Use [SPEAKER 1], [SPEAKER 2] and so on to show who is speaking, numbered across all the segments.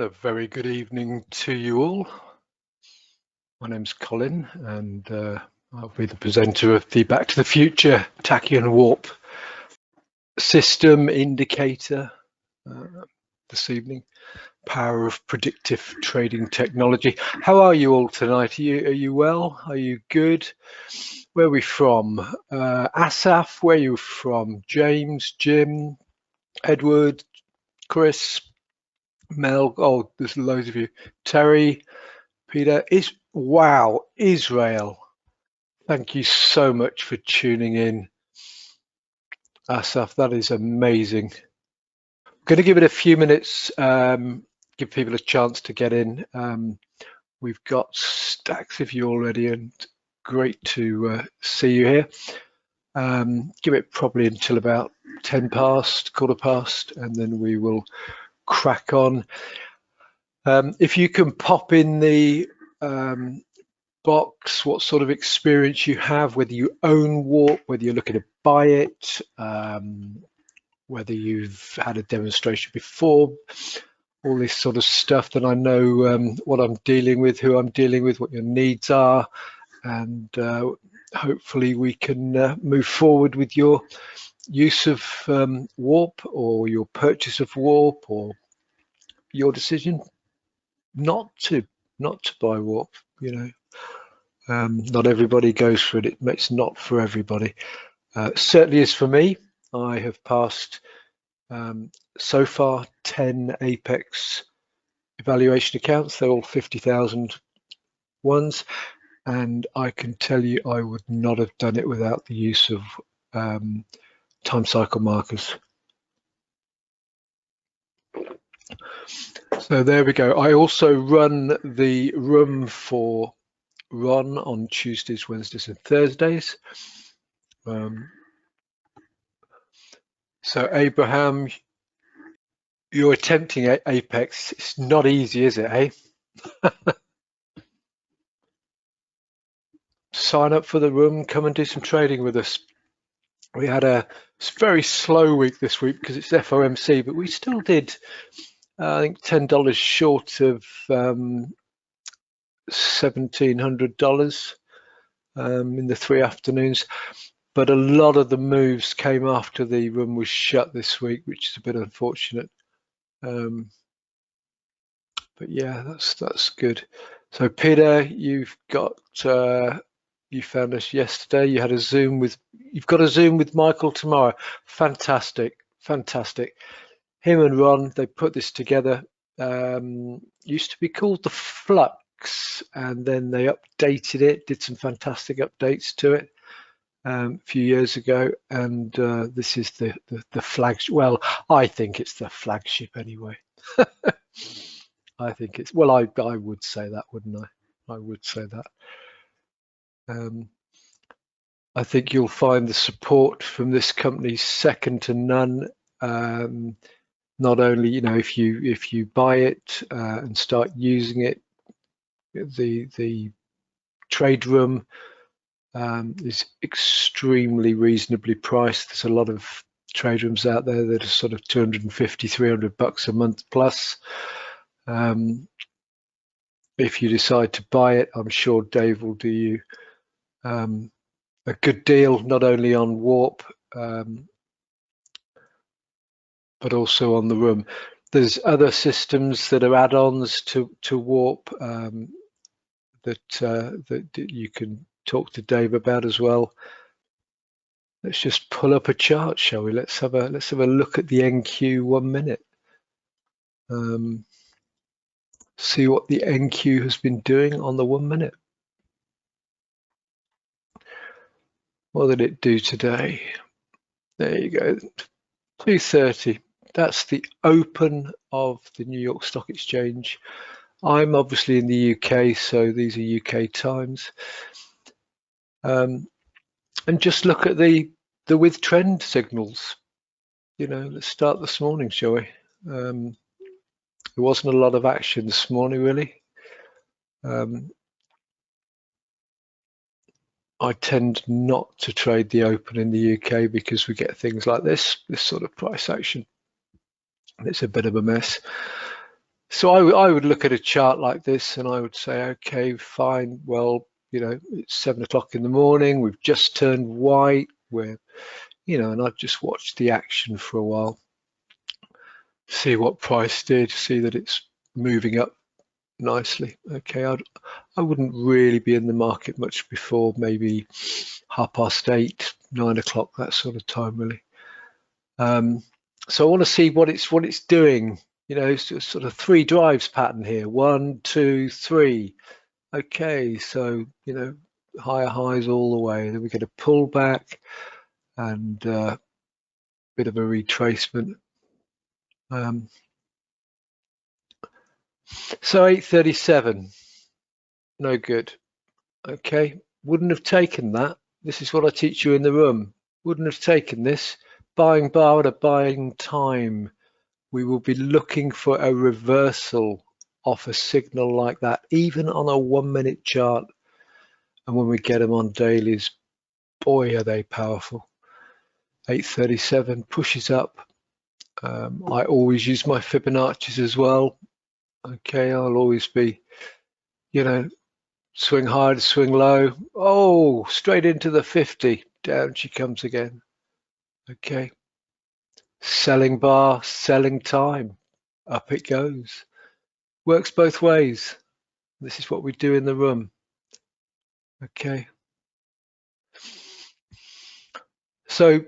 [SPEAKER 1] And a very good evening to you all. My name's Colin, and I'll be the presenter of the Back to the Future TachEon Warp system indicator this evening. Power of predictive trading technology. How are you all tonight? Are you well? Are you good? Where are we from? Asaf, where are you from? James, Jim, Edward, Chris, Mel. Oh, there's loads of you. Terry, Peter. Wow, Israel. Thank you so much for tuning in, Asaf. That is amazing. I'm going to give it a few minutes, give people a chance to get in. We've got stacks of you already, and great to see you here. Give it probably until about 10 past, quarter past, and then we will crack on. If you can pop in the box what sort of experience you have, whether you own Warp, whether you're looking to buy it, whether you've had a demonstration before, all this sort of stuff, then I know what I'm dealing with, who I'm dealing with, what your needs are, and hopefully we can move forward with your use of Warp, or your purchase of Warp, or your decision not to buy Warp. You know, not everybody goes for it. It's not for everybody. Certainly is for me. I have passed so far 10 Apex evaluation accounts. They're all 50,000 ones, and I can tell you I would not have done it without the use of time cycle markers. So there we go. I also run the room for Ron on Tuesdays, Wednesdays and Thursdays. So Abraham, you're attempting Apex. It's not easy, is it, eh? Sign up for the room, come and do some trading with us. We had a very slow week this week because it's FOMC, but we still did, I think, $10 short of $1,700 in the 3 afternoons. But a lot of the moves came after the room was shut this week, which is a bit unfortunate. But yeah, that's good. So Peter, you've got you found us yesterday. You had a Zoom with. You've got a Zoom with Michael tomorrow. Fantastic, fantastic. Him and Ron, they put this together. Used to be called the Flux, and then they updated it. Did some fantastic updates to it. A few years ago, and this is the flagship. Well, I think it's the flagship anyway. I think it's, well, I would say that, wouldn't I? I would say that. I think you'll find the support from this company second to none. Not only, you know, if you buy it and start using it, the trade room is extremely reasonably priced. There's a lot of trade rooms out there that are sort of $250, $300 a month plus. If you decide to buy it, I'm sure Dave will do you a good deal, not only on Warp, but also on the room. There's other systems that are add-ons to Warp that you can talk to Dave about as well. Let's just pull up a chart, shall we? Let's have a look at the NQ 1 minute. See what the NQ has been doing on the 1 minute. What did it do today? There you go, 230. That's the open of the New York Stock Exchange. I'm obviously in the UK, so these are UK times. And just look at the with trend signals. You know, let's start this morning, shall we? There wasn't a lot of action this morning, really. I tend not to trade the open in the UK because we get things like this sort of price action. It's a bit of a mess. So I would look at a chart like this and I would say, okay, fine. Well, it's 7 o'clock in the morning. We've just turned white. And I'd just watch the action for a while, see what price did, see that it's moving up nicely. Okay, I wouldn't really be in the market much before maybe 8:30, 9 o'clock, that sort of time, really. So I want to see what it's doing. Sort of 3 drives pattern here. 1, 2, 3. Okay, so higher highs all the way. Then we get a pullback and a bit of a retracement. So 8:37, no good. Okay, wouldn't have taken that. This is what I teach you in the room. Wouldn't have taken this. Buying bar at a buying time. We will be looking for a reversal off a signal like that, even on a 1-minute chart. And when we get them on dailies, boy, are they powerful. 8:37 pushes up. I always use my Fibonacci's as well. Okay, I'll always be, swing high to swing low. Oh, straight into the 50. Down she comes again. Okay. Selling bar, selling time. Up it goes. Works both ways. This is what we do in the room. Okay. So,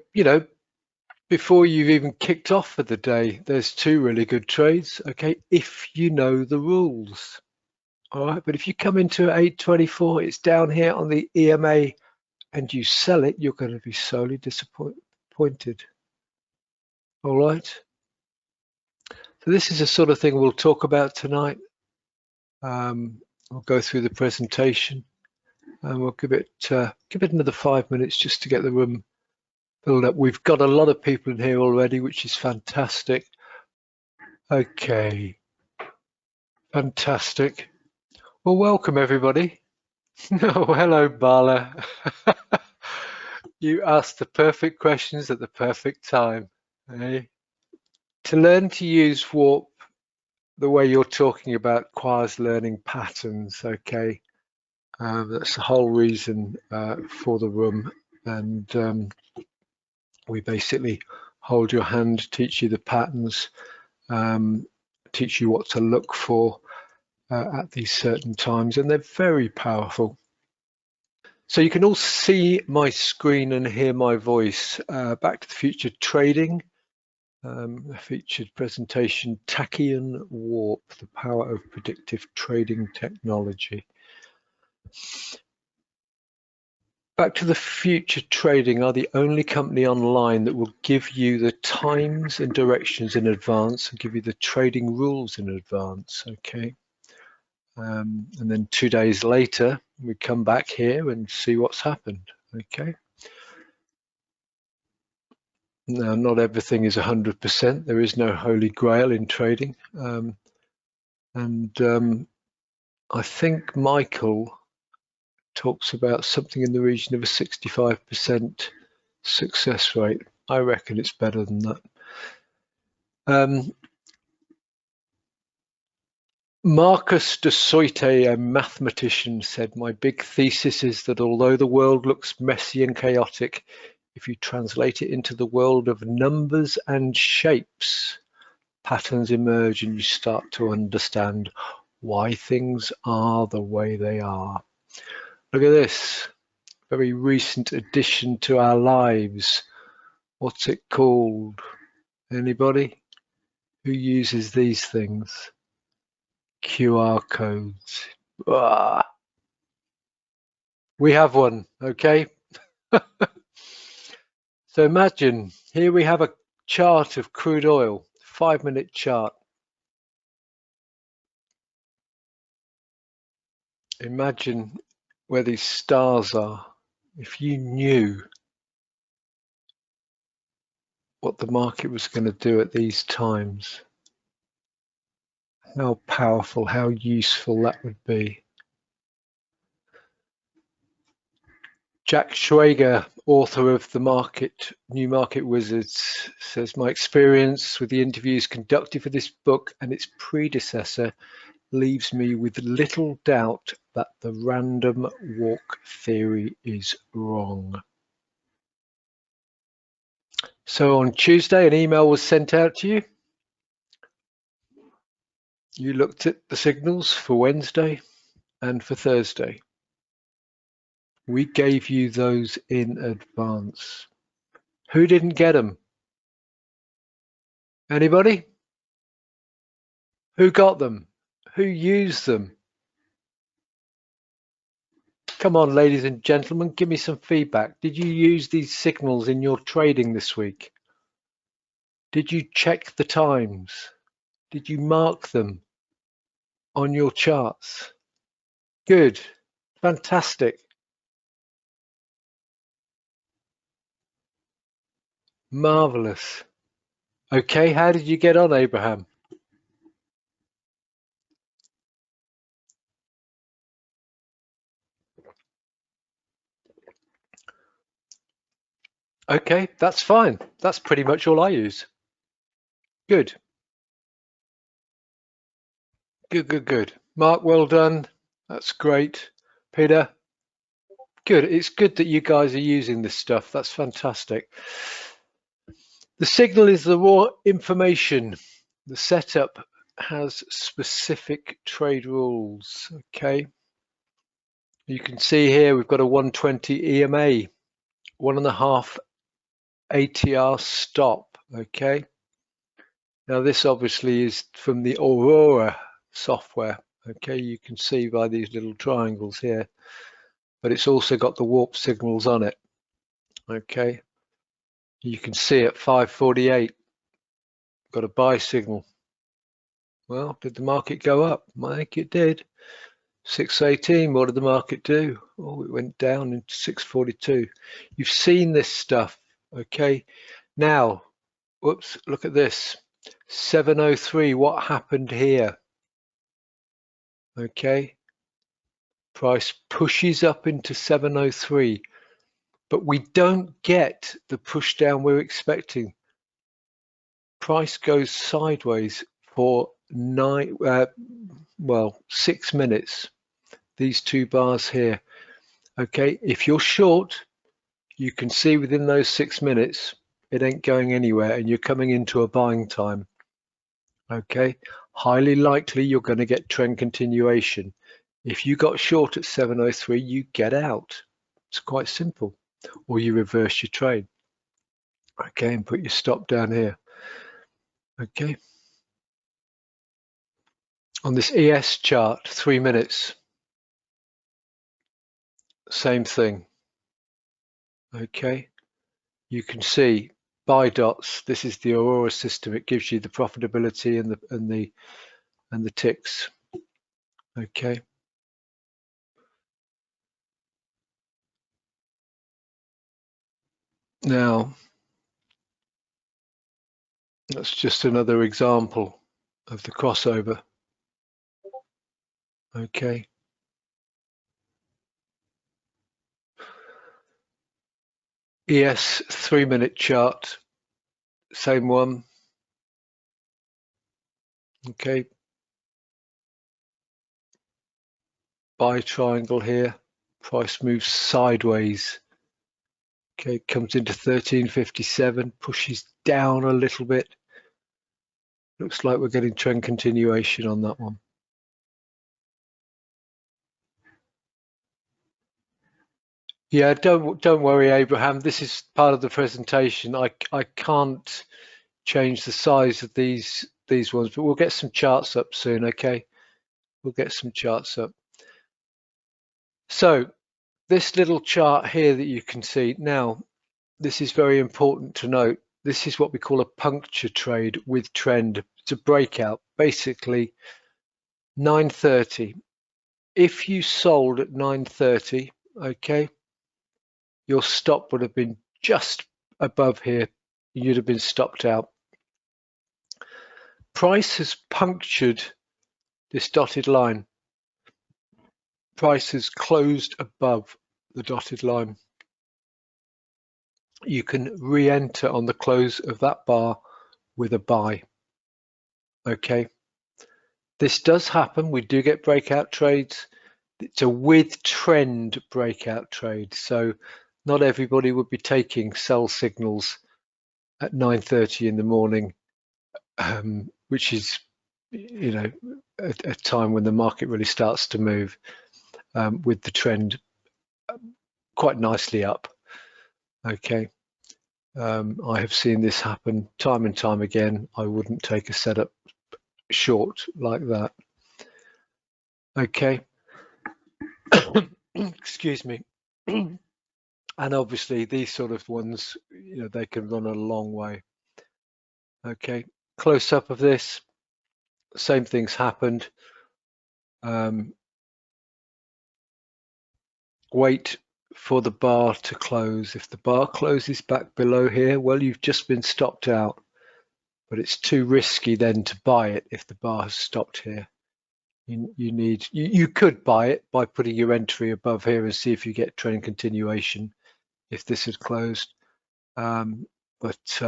[SPEAKER 1] before you've even kicked off for the day, there's 2 really good trades. Okay. If you know the rules. All right. But if you come into 8:24, it's down here on the EMA and you sell it, you're going to be sorely disappointed. All right. So this is the sort of thing we'll talk about tonight. We'll go through the presentation and we'll give it another 5 minutes just to get the room filled up. We've got a lot of people in here already, which is fantastic. Okay, fantastic. Well, welcome everybody. Oh, hello, Bala. You asked the perfect questions at the perfect time. Eh? To learn to use Warp the way you're talking about requires learning patterns. Okay, that's the whole reason for the room, and we basically hold your hand, teach you the patterns, teach you what to look for at these certain times, and they're very powerful. So you can all see my screen and hear my voice. Back to the Future Trading, a featured presentation, TachEon Warp, the power of predictive trading technology. Back to the Future Trading are the only company online that will give you the times and directions in advance and give you the trading rules in advance. Okay. And then 2 days later, we come back here and see what's happened. Okay. Now, not everything is 100%. There is no holy grail in trading. I think Michael talks about something in the region of a 65% success rate. I reckon it's better than that. Marcus de Soite, a mathematician, said, "My big thesis is that although the world looks messy and chaotic, if you translate it into the world of numbers and shapes, patterns emerge and you start to understand why things are the way they are." Look at this, very recent addition to our lives. What's it called? Anybody? Who uses these things? QR codes. Ah, we have one, okay? So imagine, here we have a chart of crude oil, 5-minute chart. Imagine where these stars are. If you knew what the market was going to do at these times, how powerful, how useful that would be. Jack Schwager, author of the New Market Wizards, says, my experience with the interviews conducted for this book and its predecessor leaves me with little doubt that the random walk theory is wrong. So on Tuesday, an email was sent out to you. You looked at the signals for Wednesday and for Thursday. We gave you those in advance. Who didn't get them? Anybody? Who got them? Who used them? Come on, ladies and gentlemen, give me some feedback. Did you use these signals in your trading this week? Did you check the times? Did you mark them on your charts? Good. Fantastic. Marvelous. Okay, how did you get on, Abraham? Okay, that's fine. That's pretty much all I use. Good. Good. Mark, well done. That's great. Peter, good. It's good that you guys are using this stuff. That's fantastic. The signal is the raw information. The setup has specific trade rules. Okay. You can see here we've got a 120 EMA, 1.5 ATR stop. Okay. Now this obviously is from the Aurora software. Okay, you can see by these little triangles here, but it's also got the warp signals on it. Okay, you can see at 548, got a buy signal. Well, did the market go up? I think it did. 618, what did the market do? Oh, it went down into 642. You've seen this stuff. Okay, now, whoops, look at this. 703, what happened here? Okay, price pushes up into 703, but we don't get the push down we're expecting. Price goes sideways for 6 minutes. These two bars here. Okay, if you're short, you can see within those 6 minutes it ain't going anywhere and you're coming into a buying time. Okay, highly likely you're going to get trend continuation. If you got short at 703, you get out. It's quite simple. Or you reverse your trade. Okay, and put your stop down here. Okay. On this ES chart, 3 minutes. Same thing. Okay. You can see buy dots. This is the Aurora system. It gives you the profitability and the ticks. Okay. Now, that's just another example of the crossover. Okay. ES 3 minute chart, same one. Okay. Buy triangle here. Price moves sideways. Okay, comes into 1357, pushes down a little bit. Looks like we're getting trend continuation on that one. Yeah, don't worry, Abraham. This is part of the presentation. I can't change the size of these ones, but we'll get some charts up soon. Okay, we'll get some charts up. So this little chart here that you can see now, this is very important to note. This is what we call a puncture trade with trend. It's a breakout, basically 9:30. If you sold at 9:30, okay, your stop would have been just above here. You'd have been stopped out. Price has punctured this dotted line. Price has closed above the dotted line. you can re-enter on the close of that bar with a buy. Okay, this does happen. We do get breakout trades. It's a with trend breakout trade, so not everybody would be taking sell signals at 9:30 in the morning, which is, you know, a time when the market really starts to move, with the trend quite nicely up. Okay, I have seen this happen time and time again. I wouldn't take a setup short like that. Okay. Excuse me. And obviously these sort of ones, you know, they can run a long way. Okay, close up of this, same things happened. Wait for the bar to close. If the bar closes back below here, well, you've just been stopped out, but it's too risky then to buy it if the bar has stopped here. You could buy it by putting your entry above here and see if you get trend continuation if this had closed. But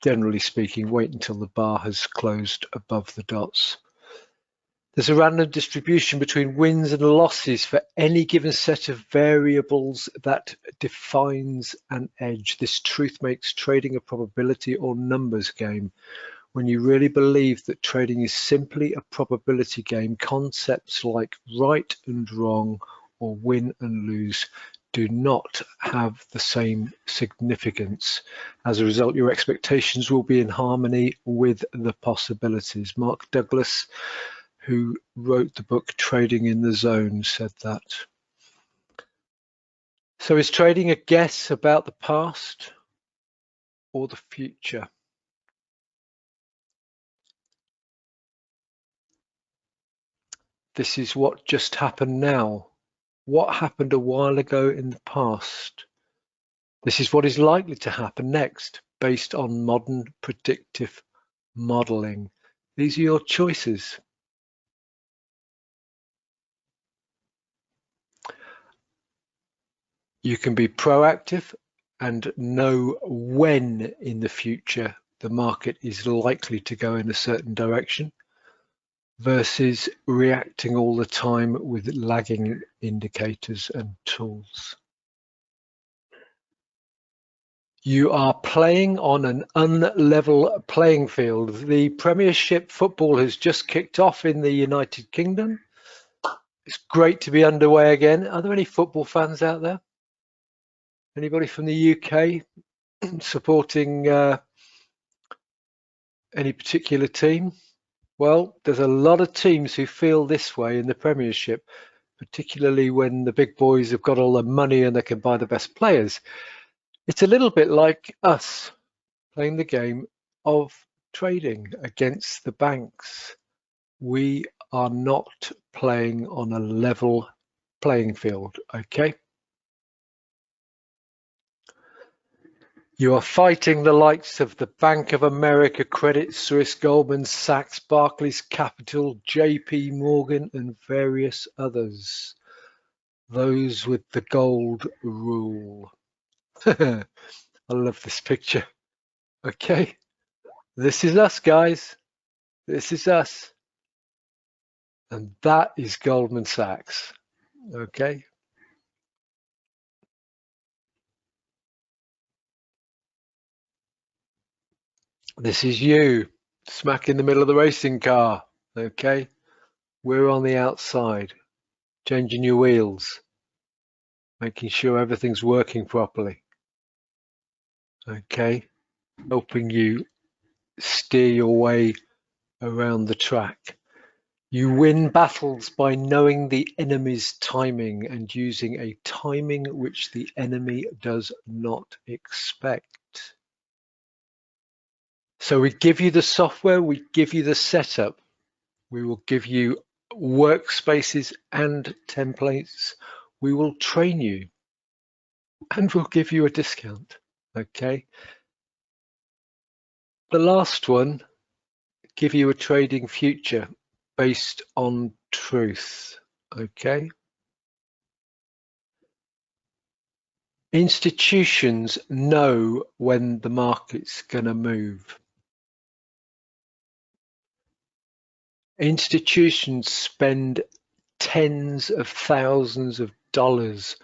[SPEAKER 1] generally speaking, wait until the bar has closed above the dots. There's a random distribution between wins and losses for any given set of variables that defines an edge. This truth makes trading a probability or numbers game. When you really believe that trading is simply a probability game, concepts like right and wrong or win and lose do not have the same significance. As a result, your expectations will be in harmony with the possibilities. Mark Douglas, who wrote the book Trading in the Zone, said that. So is trading a guess about the past or the future? This is what just happened now. What happened a while ago in the past? This is what is likely to happen next, based on modern predictive modeling. These are your choices. You can be proactive and know when in the future the market is likely to go in a certain direction versus reacting all the time with lagging indicators and tools. You are playing on an unlevel playing field. The Premiership football has just kicked off in the United Kingdom. It's great to be underway again. Are there any football fans out there? Anybody from the UK supporting any particular team? Well, there's a lot of teams who feel this way in the Premiership, particularly when the big boys have got all the money and they can buy the best players. It's a little bit like us playing the game of trading against the banks. We are not playing on a level playing field, okay? You are fighting the likes of the Bank of America, Credit Suisse, Goldman Sachs, Barclays Capital, JP Morgan, and various others. Those with the gold rule. I love this picture. Okay, this is us, guys. This is us. And that is Goldman Sachs. Okay. This is you, smack in the middle of the racing car. Okay. We're on the outside, changing your wheels, making sure everything's working properly. Okay. Helping you steer your way around the track. You win battles by knowing the enemy's timing and using a timing which the enemy does not expect. So we give you the software, we give you the setup, we will give you workspaces and templates, we will train you, and we'll give you a discount, okay? The last one, give you a trading future based on truth, okay? Institutions know when the market's going to move. Institutions spend tens of thousands of dollars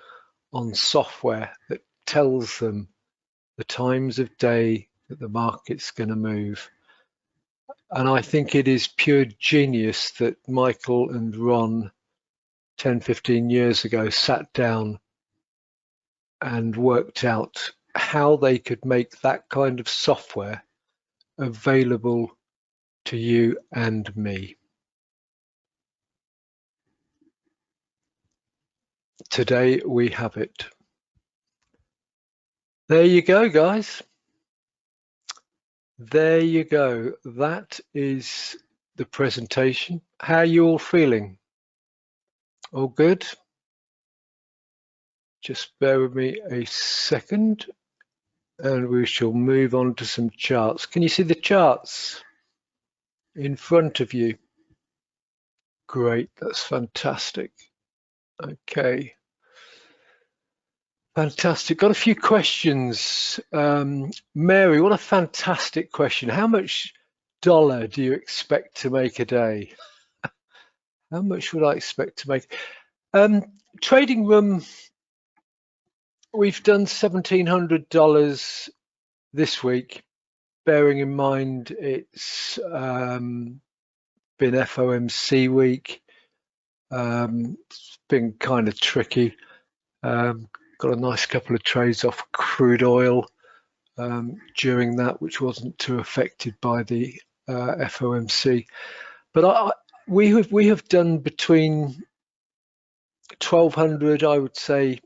[SPEAKER 1] on software that tells them the times of day that the market's going to move. And I think it is pure genius that Michael and Ron 10, 15 years ago sat down and worked out how they could make that kind of software available to you and me. Today we have it. There you go, guys. There you go. That is the presentation. How are you all feeling? All good? Just bear with me a second and we shall move on to some charts. Can you see the charts in front of you? Great, that's fantastic. Okay. Fantastic. Got a few questions. Mary, what a fantastic question. How much dollar do you expect to make a day? How much would I expect to make? Trading room, we've done $1,700 this week, bearing in mind it's been FOMC week. It's been kind of tricky. Got a nice couple of trades off crude oil during that, which wasn't too affected by the FOMC. But we have done between 1,200, I would say,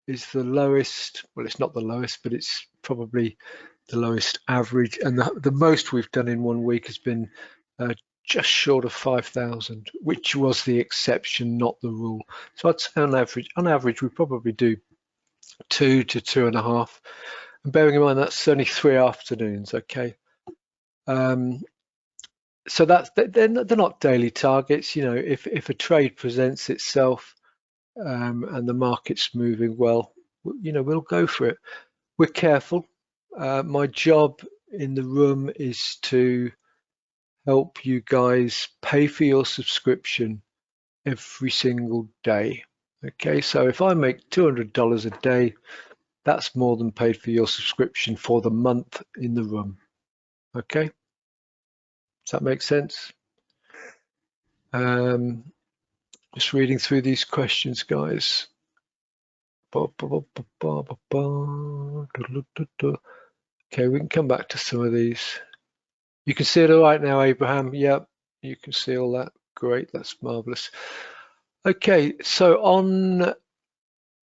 [SPEAKER 1] is the lowest. Well, it's not the lowest, but it's probably the lowest average. And the most we've done in 1 week has been just short of 5,000, which was the exception, not the rule. So I'd say on average, we probably do 2 to 2.5. And bearing in mind that's only 3 afternoons, okay. So that's they're not daily targets. You know, if a trade presents itself and the market's moving well, you know, we'll go for it. We're careful. My job in the room is to help you guys pay for your subscription every single day. Okay, so if I make $200 a day, that's more than paid for your subscription for the month in the room. Okay, does that make sense? Just reading through these questions, guys. Okay, we can come back to some of these. You can see it all right now, Abraham. Yep, you can see all that. Great, that's marvelous. Okay, so on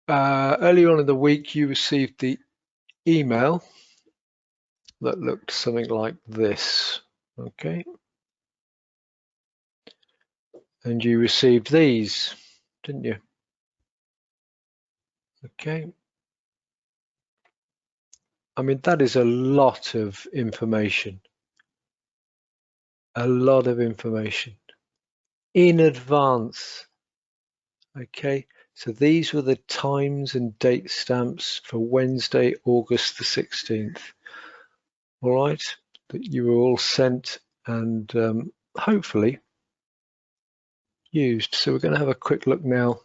[SPEAKER 1] earlier on in the week, you received the email that looked something like this. Okay, and you received these, didn't you? Okay. I mean, that is a lot of information. A lot of information in advance. Okay, so these were the times and date stamps for Wednesday, August the 16th. All right, that you were all sent and hopefully used. So we're going to have a quick look now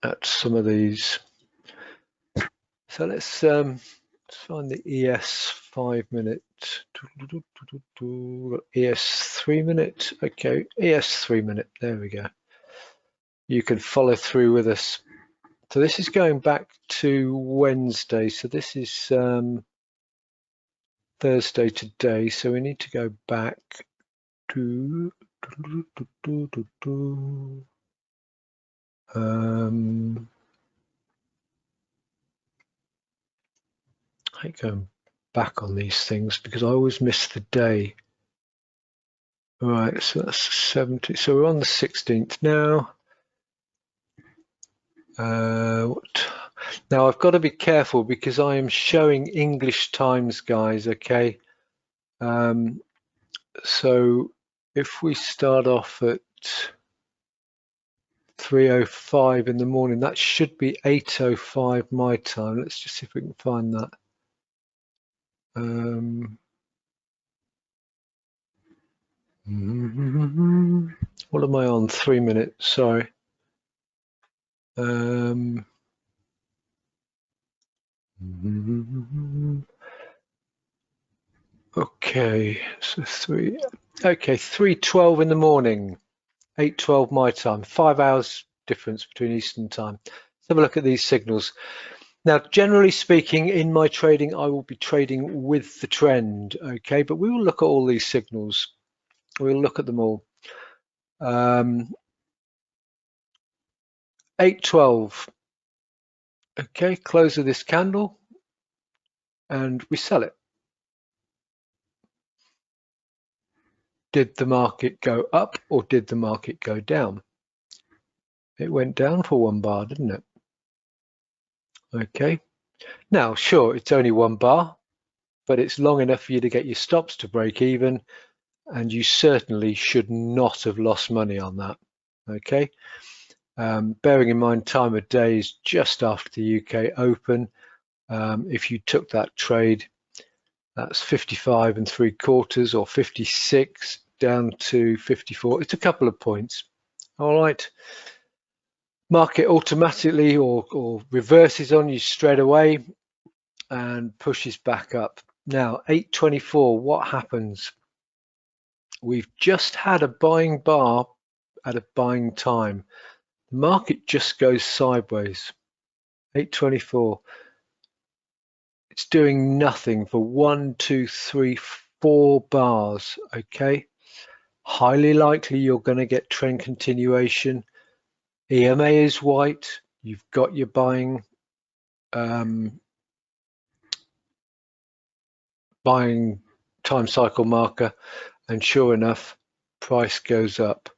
[SPEAKER 1] at some of these. So let's find the ES 5-minute, ES 3-minute. Okay, ES 3-minute. There we go. You can follow through with us. So this is going back to Wednesday. So this is Thursday today. So we need to go back to I hate going back on these things because I always miss the day. All right, so that's 70. So we're on the 16th now. Now I've got to be careful because I am showing English times, guys. Okay. So if we start off at 3:05 in the morning. That should be 8:05 my time. Let's just see if we can find that. What am I on? 3 minutes, sorry. Okay, so 3:12 in the morning, 8:12 my time, 5 hours difference between Eastern time. Let's have a look at these signals. Now, generally speaking, in my trading, I will be trading with the trend, okay? But we will look at all these signals. We'll look at them all. 8:12, okay, close of this candle, and we sell it. Did the market go up or did the market go down? It went down for 1 bar, didn't it? Okay. Now, sure, it's only 1 bar, but it's long enough for you to get your stops to break even, and you certainly should not have lost money on that. Okay. Bearing in mind time of day is just after the UK Open. If you took that trade, that's 55 3/4 or 56 down to 54. It's a couple of points. All right. Market automatically or reverses on you straight away and pushes back up. Now 8:24, what happens? We've just had a buying bar at a buying time. The market just goes sideways. 8:24. It's doing nothing for 1, 2, 3, 4 bars. Okay. Highly likely you're going to get trend continuation. EMA is white. You've got your buying time cycle marker, and sure enough, price goes up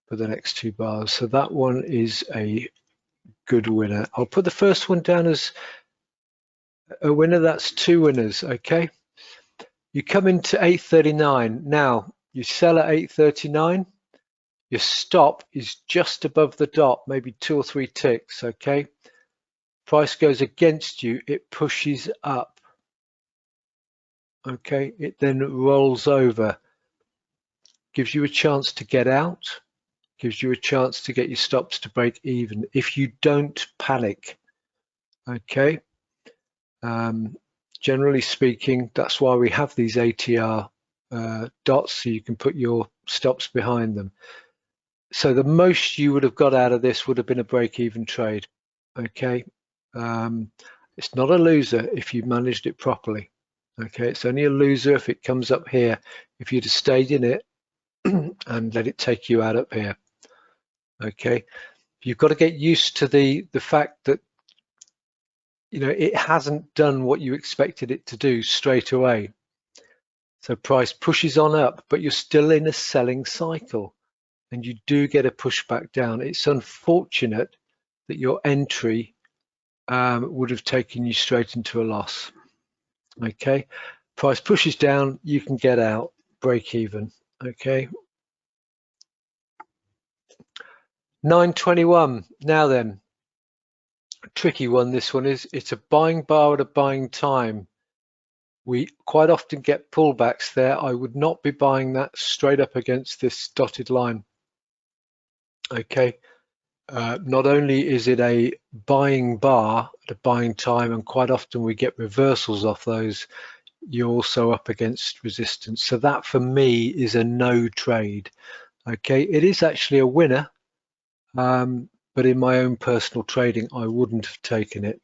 [SPEAKER 1] for the next 2 bars. So that one is a good winner. I'll put the first one down as a winner. That's 2 winners. Okay. You come into 8:39. Now you sell at 8:39. Your stop is just above the dot, maybe 2 or 3 ticks. Okay. Price goes against you. It pushes up. Okay. It then rolls over. Gives you a chance to get out. Gives you a chance to get your stops to break even if you don't panic. Okay. Generally speaking, that's why we have these ATR dots, so you can put your stops behind them. So the most you would have got out of this would have been a break-even trade. Okay. It's not a loser if you managed it properly. Okay. It's only a loser if it comes up here. If you'd have stayed in it and let it take you out up here. Okay. You've got to get used to the fact that it hasn't done what you expected it to do straight away. So price pushes on up, but you're still in a selling cycle and you do get a pushback down. It's unfortunate that your entry would have taken you straight into a loss. Okay, price pushes down, you can get out, break even. Okay, 9:21. Now then, a tricky one. This one is. It's a buying bar at a buying time. We quite often get pullbacks there. I would not be buying that straight up against this dotted line. Okay. Not only is it a buying bar at a buying time, and quite often we get reversals off those, you're also up against resistance. So that for me is a no trade. Okay, it is actually a winner, but in my own personal trading, I wouldn't have taken it.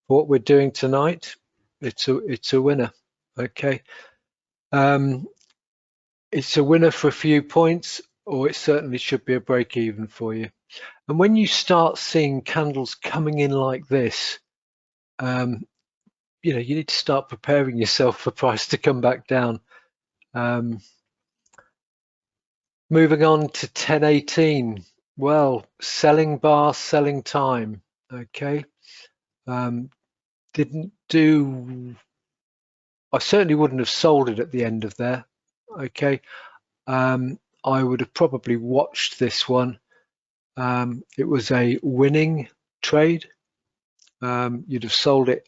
[SPEAKER 1] For what we're doing tonight, it's a winner. Okay, it's a winner for a few points, or it certainly should be a break even for you. And when you start seeing candles coming in like this, you need to start preparing yourself for price to come back down. Moving on to 10:18. Well, selling bar, selling time. Okay. Didn't do. I certainly wouldn't have sold it at the end of there. Okay. I would have probably watched this one. It was a winning trade. You'd have sold it.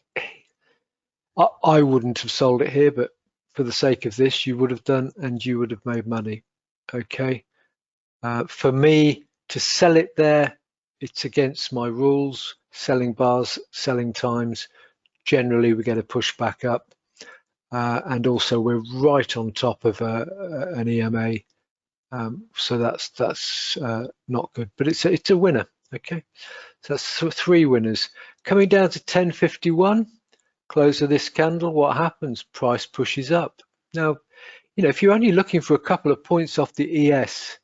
[SPEAKER 1] I wouldn't have sold it here, but for the sake of this, you would have done, and you would have made money. Okay. For me to sell it there, it's against my rules. Selling bars, selling times. Generally, we get a push back up, and also we're right on top of an EMA. So that's not good, but it's a winner. Okay, so that's 3 winners. Coming down to 10.51, close of this candle, what happens? Price pushes up. Now, if you're only looking for a couple of points off the ES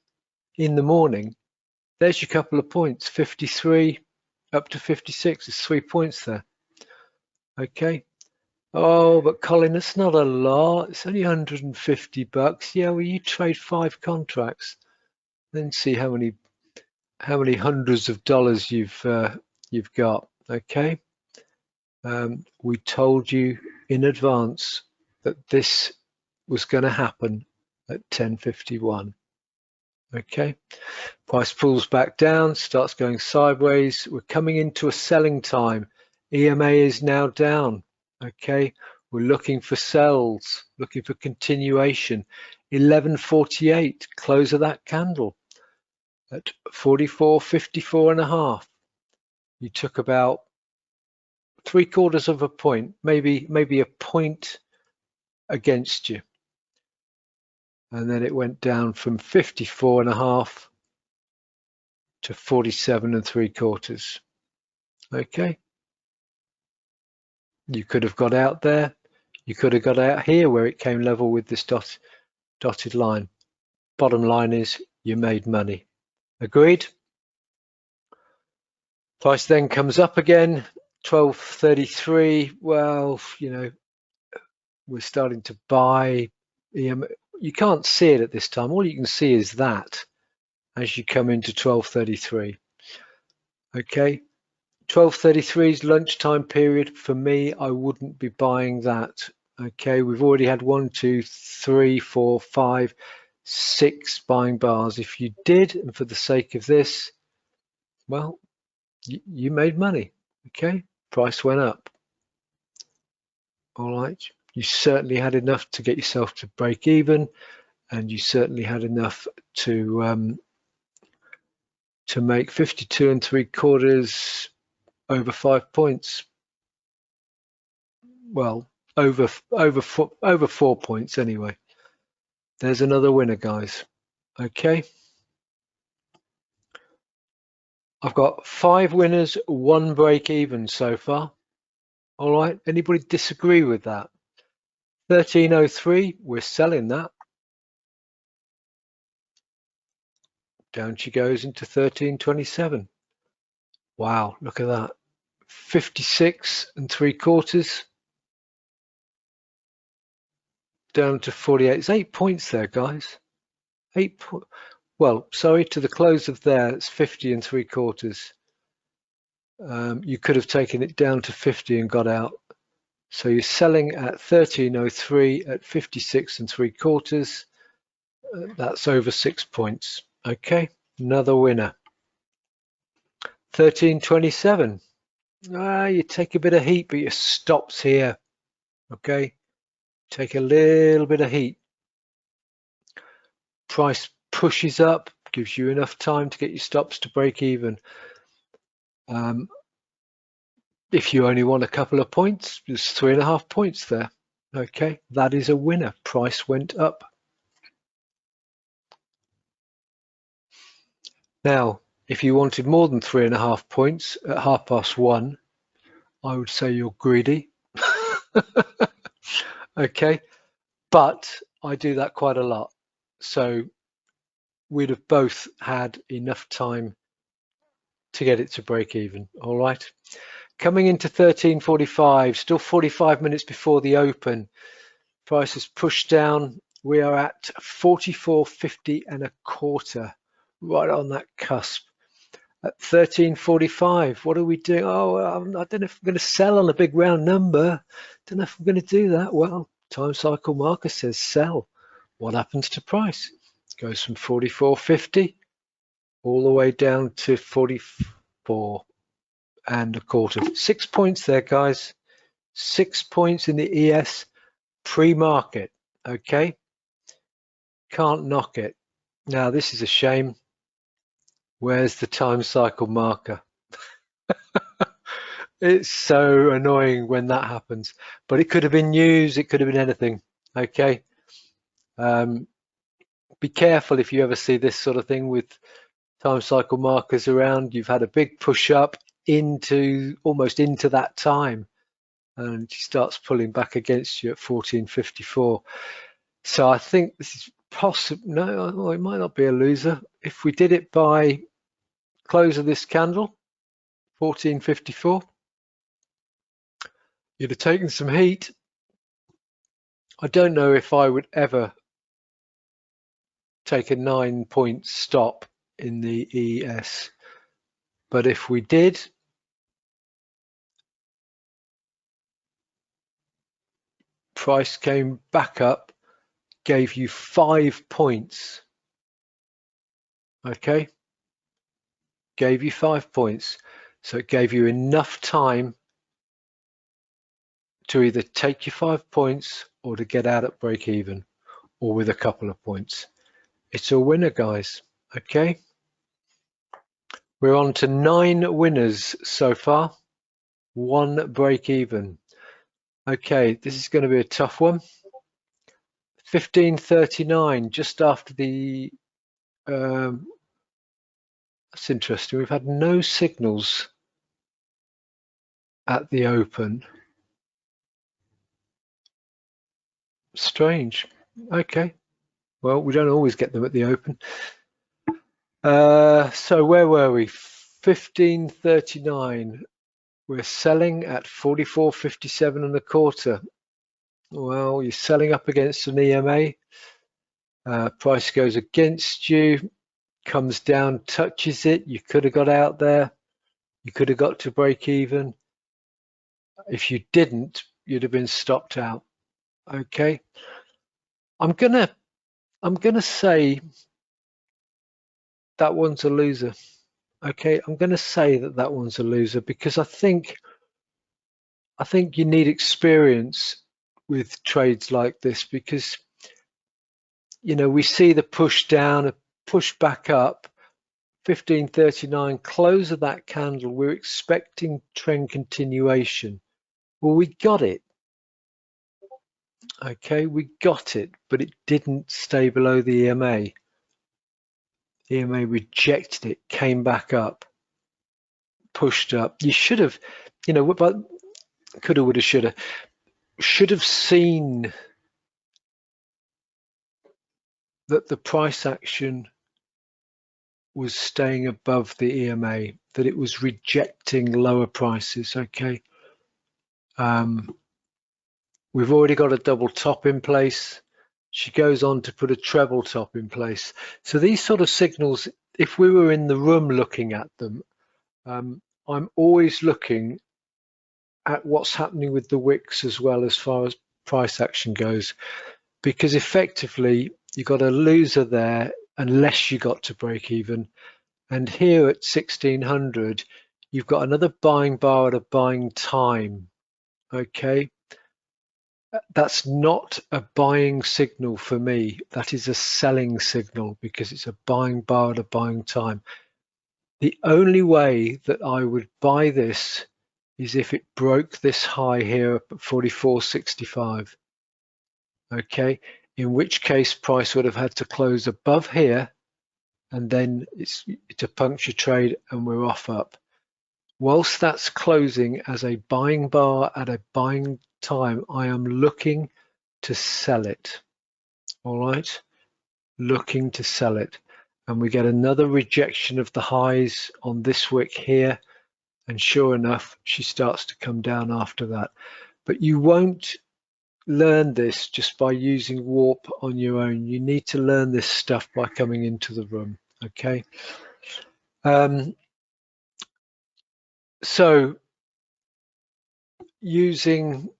[SPEAKER 1] in the morning, there's your couple of points, 53 up to 56. There's 3 points there. Okay. Oh, but Colin, it's not a lot. It's only $150. Yeah, well, you trade 5 contracts, then see how many hundreds of dollars you've got. Okay. We told you in advance that this was going to happen at 10.51. Okay. Price pulls back down, starts going sideways. We're coming into a selling time. EMA is now down. Okay, we're looking for sells, looking for continuation. 11.48, close of that candle at 44.54.5. You took about 3/4 of a point, maybe a point against you, and then it went down from 54.5 to 47.75. Okay. You could have got out there. You could have got out here where it came level with this dotted line. Bottom line is you made money. Agreed? Price then comes up again, 12.33. Well, we're starting to buy. You can't see it at this time. All you can see is that as you come into 12.33. Okay. 12.33's lunchtime period. For me, I wouldn't be buying that. Okay, we've already had 1, 2, 3, 4, 5, 6 buying bars. If you did, and for the sake of this, well, you made money. Okay, price went up. All right, you certainly had enough to get yourself to break even, and you certainly had enough to make 52.75 over 5 points. Well, over 4 points anyway. There's another winner, guys. Okay. I've got 5 winners, 1 break even so far. All right. Anybody disagree with that? 13.03, we're selling that. Down she goes into 13.27. Wow, look at that. 56.75. Down to 48. It's 8 points there, guys. 8 points. Well, sorry, to the close of there, it's 50.75. You could have taken it down to 50 and got out. So you're selling at 13.03 at 56.75. That's over 6 points. Okay, another winner. 13.27. You take a bit of heat, but your stops here. Okay, take a little bit of heat. Price pushes up, gives you enough time to get your stops to break even. If you only want a couple of points, there's 3.5 points there. Okay, that is a winner. Price went up. Now, if you wanted more than 3.5 points at 1:30, I would say you're greedy. Okay, but I do that quite a lot. So we'd have both had enough time to get it to break even. All right. Coming into 13.45, still 45 minutes before the open. Price is pushed down. We are at 44.50 right on that cusp. At 13.45, what are we doing? Oh, I don't know if I'm going to sell on a big round number. Don't know if I'm going to do that. Well, time cycle marker says sell. What happens to price? Goes from 44.50 all the way down to 44 and a quarter. 6 points there, guys. 6 points in the ES pre-market. Okay, can't knock it. Now this is a shame. Where's the time cycle marker? It's so annoying when that happens, but it could have been news, it could have been anything. Okay, be careful if you ever see this sort of thing with time cycle markers around. You've had a big push up into almost into that time, and she starts pulling back against you at 1454. So I think this is possible. No, it might not be a loser. If we did it by close of this candle, 1454, you'd have taken some heat. I don't know if I would ever take a 9-point stop in the ES, but if we did, price came back up, gave you 5 points. Okay, gave you 5 points, so it gave you enough time to either take your 5 points or to get out at break even, or with a couple of points. It's a winner, guys. Okay, we're on to 9 winners so far, 1 break even. Okay, this is going to be a tough one. 1539, just after the that's interesting. We've had no signals at the open. Strange. Okay, well, we don't always get them at the open. So where were we? 1539. We're selling at 44.57 and a quarter. Well, you're selling up against an EMA. Price goes against you, comes down, touches it. You could have got out there. You could have got to break even. If you didn't, you'd have been stopped out. Okay. I'm gonna say that one's a loser. Okay, I'm gonna say that one's a loser because I think you need experience with trades like this, because you know we see the push down, a push back up, 1539, close of that candle. We're expecting trend continuation. Well, we got it. Okay, we got it, but it didn't stay below the EMA. EMA rejected it, came back up, pushed up. You should have, you know, but coulda, woulda, shoulda. Should have seen that the price action was staying above the EMA, that it was rejecting lower prices. Okay. We've already got a double top in place. She goes on to put a treble top in place. So these sort of signals, if we were in the room looking at them, I'm always looking at what's happening with the wicks as well as far as price action goes, because effectively you got a loser there unless you got to break even. And here at 1600, you've got another buying bar at a buying time. Okay, that's not a buying signal for me. That is a selling signal because it's a buying bar at a buying time. The only way that I would buy this is if it broke this high here up at 44.65. Okay, in which case price would have had to close above here, and then it's a puncture trade and we're off up. Whilst that's closing as a buying bar at a buying time, I am looking to sell it. All right, looking to sell it. And we get another rejection of the highs on this wick here, and sure enough, she starts to come down after that. But you won't learn this just by using warp on your own. You need to learn this stuff by coming into the room. Okay. So using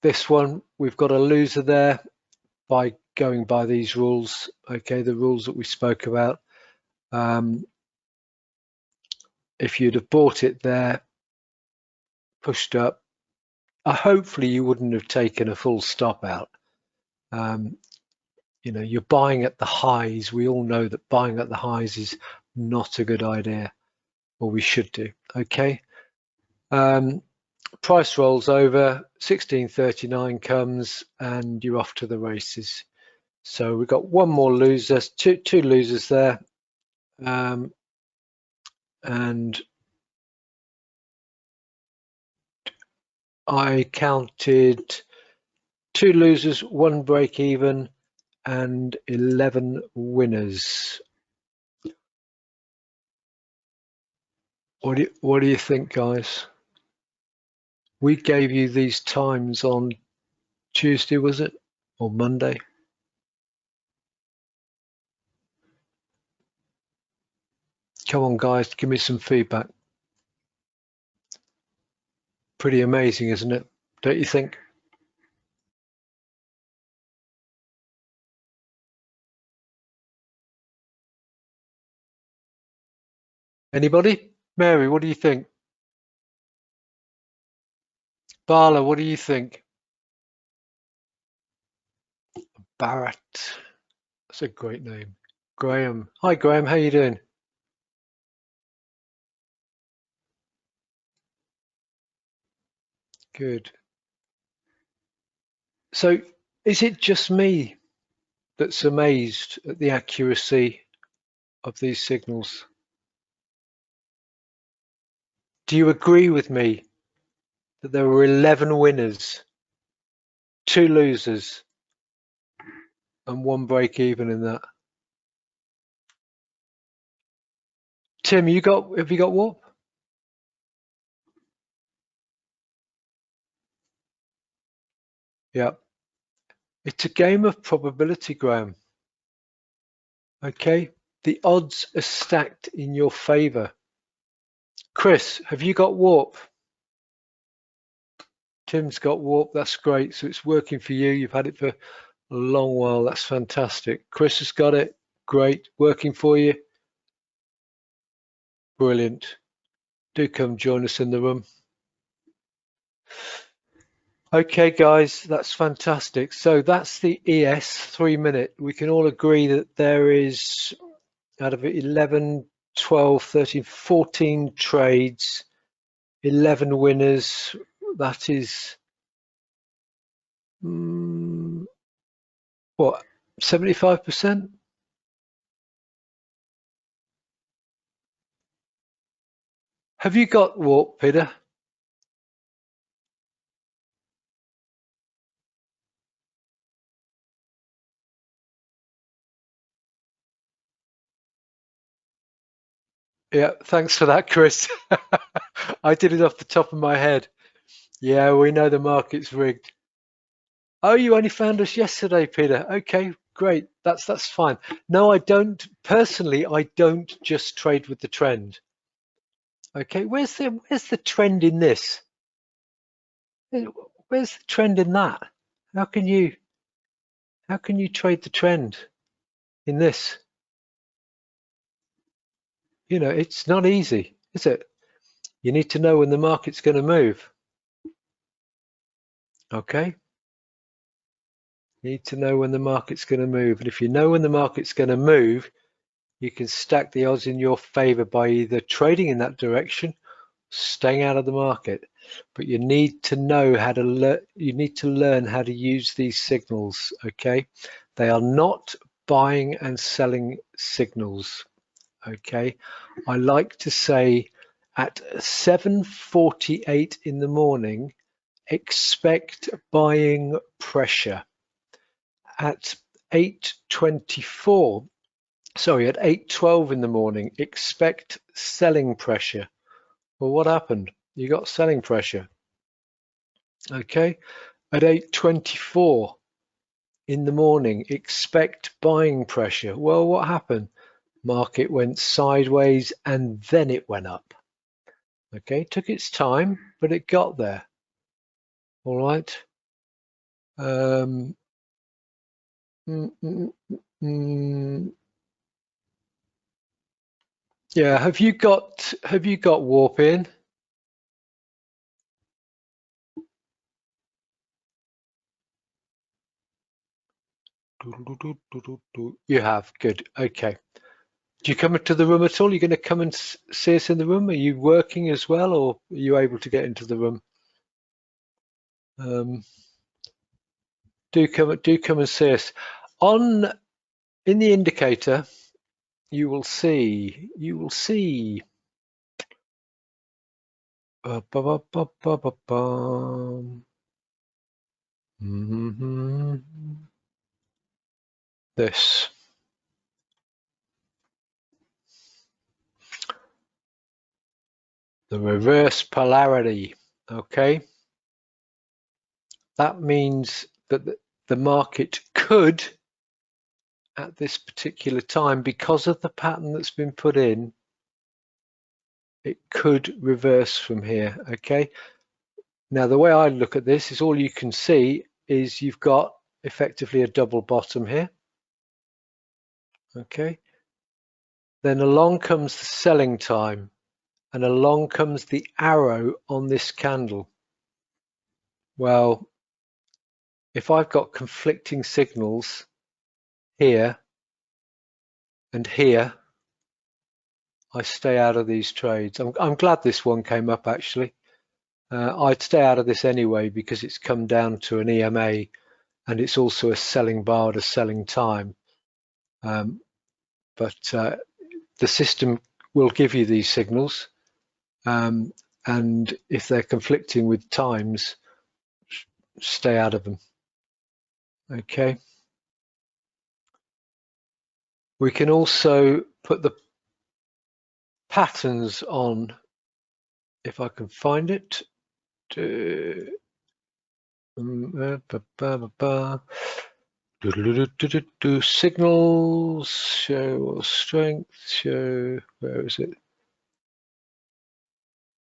[SPEAKER 1] this one, we've got a loser there by going by these rules. Okay, the rules that we spoke about. if you'd have bought it there, pushed up, hopefully you wouldn't have taken a full stop out. You know, you're buying at the highs. We all know that buying at the highs is not a good idea, or we should do. Okay. Price rolls over, 1639 comes, and you're off to the races. So we've got one more loser, two losers there, and I counted 2 losers, 1 break even, and 11 winners. What do you think, guys? We gave you these times on Tuesday, was it, or Monday? Come on, guys, give me some feedback. Pretty amazing, isn't it? Don't you think? Anybody? Mary, what do you think? Bala, what do you think? Barrett. That's a great name. Graham. Hi, Graham. How you doing? Good. So, is it just me that's amazed at the accuracy of these signals? Do you agree with me that there were 11 winners, 2 losers, and 1 break even in that? Tim, have you got Warp? Yeah. It's a game of probability, Graham. Okay. The odds are stacked in your favor. Chris, have you got Warp? Tim's got Warp. That's great. So it's working for you. You've had it for a long while. That's fantastic. Chris has got it. Great. Working for you. Brilliant. Do come join us in the room. Okay, guys, that's fantastic. So that's the ES 3 minute. We can all agree that there is, out of 11, 12, 13, 14 trades, 11 winners. That is, what, 75%? Have you got Warp, Peter? Yeah, thanks for that, Chris. I did it off the top of my head. Yeah, we know the market's rigged. Oh, you only found us yesterday, Peter. Okay, great. That's fine. No, I don't. Personally, I don't just trade with the trend. Okay, where's the trend in this? Where's the trend in that? How can you trade the trend in this? You know, it's not easy, is it? You need to know when the market's going to move. Okay? You need to know when the market's going to move. And if you know when the market's going to move, you can stack the odds in your favor by either trading in that direction, staying out of the market. But you need to know how to learn how to use these signals. Okay? They are not buying and selling signals. Okay, I like to say at 7:48 in the morning, expect buying pressure. At 8:12 in the morning, expect selling pressure. Well, what happened? You got selling pressure. Okay, at 8:24 in the morning, expect buying pressure. Well, what happened? Market went sideways and then it went up. Okay, took its time, but it got there. All right. Yeah, have you got warp in? You have, good. Okay. Do you come into the room at all? Are you going to come and see us in the room? Are you working as well, or are you able to get into the room? Do come and see us. In the indicator, you will see this. The reverse polarity, okay? That means that the market could, at this particular time, because of the pattern that's been put in, it could reverse from here, okay? Now, the way I look at this is all you can see is you've got effectively a double bottom here, okay? Then along comes the selling time, and along comes the arrow on this candle. Well, if I've got conflicting signals here and here, I stay out of these trades. I'm glad this one came up actually. I'd stay out of this anyway because it's come down to an EMA and it's also a selling bar at a selling time. But the system will give you these signals, and if they're conflicting with times, stay out of them. Okay. We can also put the patterns on, if I can find it. Signals, show strength, show, where is it?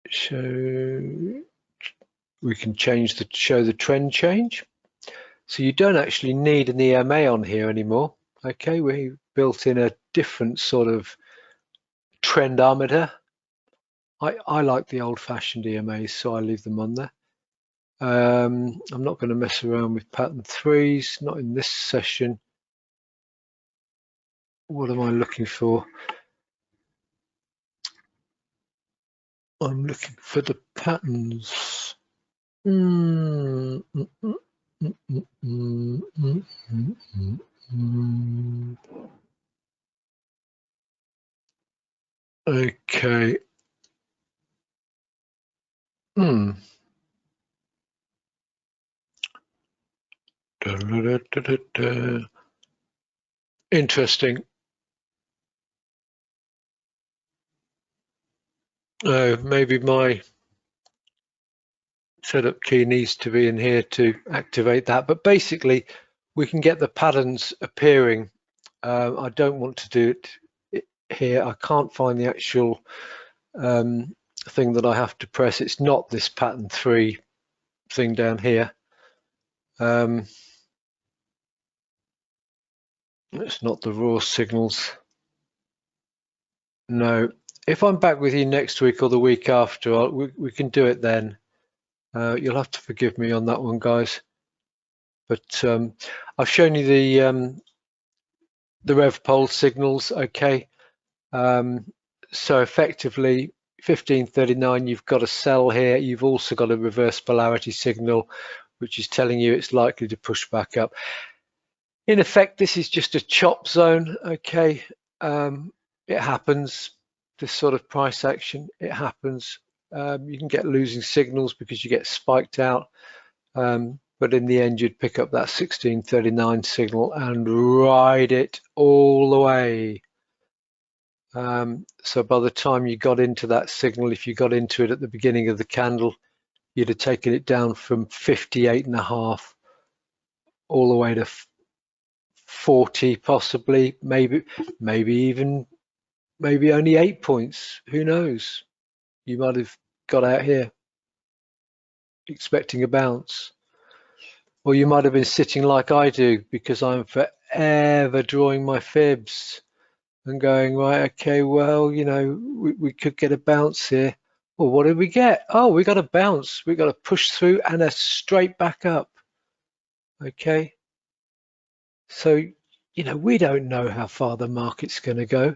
[SPEAKER 1] Show, we can change show the trend change. So you don't actually need an EMA on here anymore. Okay, we built in a different sort of trendometer. I like the old-fashioned EMAs, so I leave them on there. I'm not going to mess around with pattern threes, not in this session. What am I looking for? I'm looking for the patterns. Okay. Interesting. Maybe my setup key needs to be in here to activate that, but basically we can get the patterns appearing. I don't want to do it here. I can't find the actual thing that I have to press. It's not this pattern 3 thing down here. It's not the raw signals. No. If I'm back with you next week or the week after, we can do it then. You'll have to forgive me on that one, guys. But I've shown you the rev pole signals. Okay. So effectively, 1539, you've got a sell here. You've also got a reverse polarity signal, which is telling you it's likely to push back up. In effect, this is just a chop zone. Okay. It happens. This sort of price action, it happens. You can get losing signals because you get spiked out. But in the end, you'd pick up that 1639 signal and ride it all the way. So by the time you got into that signal, if you got into it at the beginning of the candle, you'd have taken it down from 58.5 all the way to 40, possibly, maybe only 8 points. Who knows? You might have got out here expecting a bounce. Or you might have been sitting like I do, because I'm forever drawing my fibs. and going, right, okay, well, you know, we could get a bounce here. Well, what did we get? Oh, we got a bounce. We got to push through and a straight back up. Okay. So, you know, we don't know how far the market's going to go.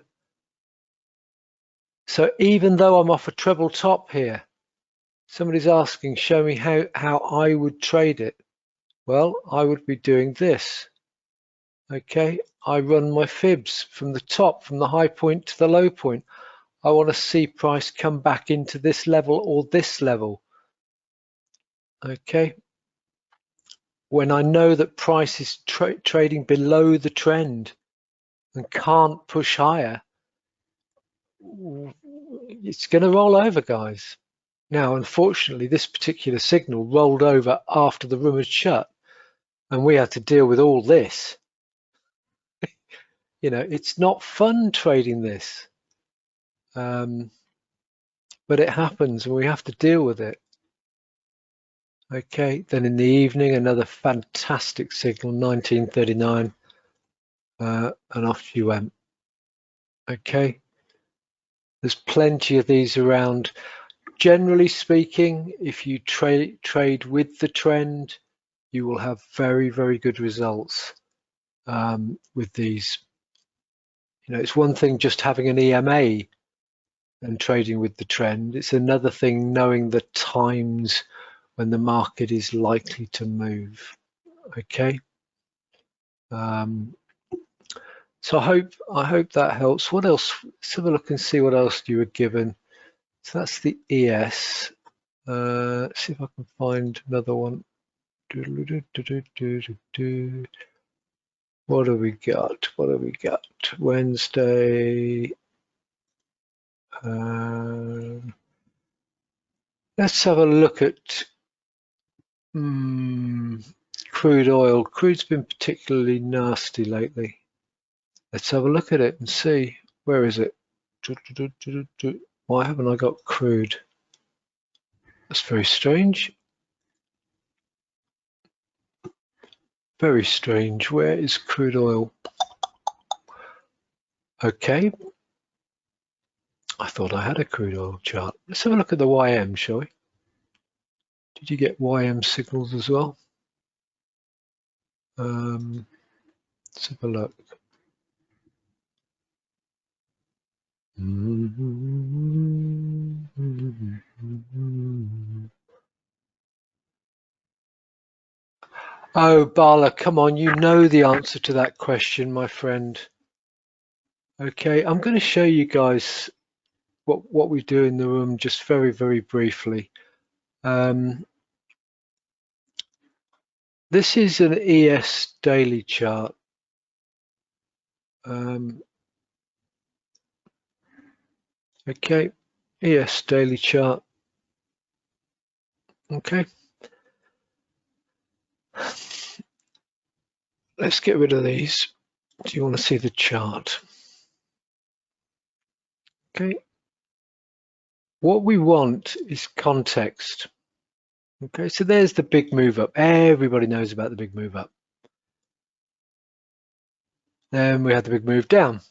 [SPEAKER 1] So even though I'm off a treble top here, somebody's asking, show me how I would trade it. Well, I would be doing this. Okay, I run my fibs from the top, from the high point to the low point. I want to see price come back into this level or this level. Okay, when I know that price is trading below the trend and can't push higher, it's going to roll over, guys. Now, unfortunately, this particular signal rolled over after the room had shut, and we had to deal with all this. You know, it's not fun trading this, but it happens, and we have to deal with it. Okay, then in the evening, another fantastic signal, 1939, and off she went. Okay, there's plenty of these around. Generally speaking, if you trade with the trend, you will have very, very good results with these. You know, it's one thing just having an EMA and trading with the trend. It's another thing knowing the times when the market is likely to move. Okay. So I hope that helps. What else? Let's have a look and see what else you were given. So that's the ES. Let's see if I can find another one. What have we got? What have we got? Wednesday. Let's have a look at crude oil. Crude's been particularly nasty lately. Let's have a look at it and see. Where is it? Why haven't I got crude? That's very strange. Very strange. Where is crude oil? Okay. I thought I had a crude oil chart. Let's have a look at the YM, shall we? Did you get YM signals as well? Let's have a look. Oh, Bala, come on, you know the answer to that question, my friend. Okay, I'm going to show you guys what we do in the room just very, very briefly. This is an ES daily chart. Okay, ES daily chart. Okay. Let's get rid of these. Do you want to see the chart? Okay. What we want is context. Okay, so there's the big move up. Everybody knows about the big move up. Then we had the big move down.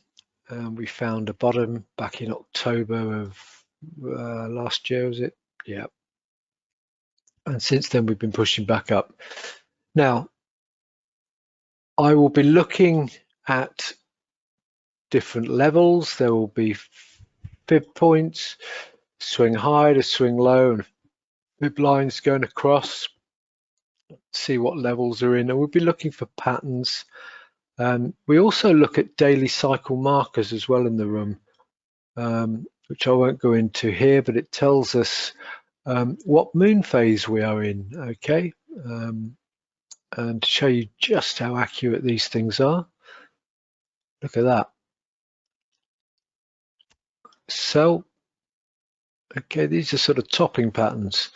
[SPEAKER 1] We found a bottom back in October of last year, was it? Yeah. And since then, we've been pushing back up. Now, I will be looking at different levels. There will be fib points, swing high to swing low, and fib lines going across. See what levels are in, and we'll be looking for patterns. We also look at daily cycle markers as well in the room, which I won't go into here, but it tells us what moon phase we are in, okay? And to show you just how accurate these things are. Look at that. So, okay, these are sort of topping patterns.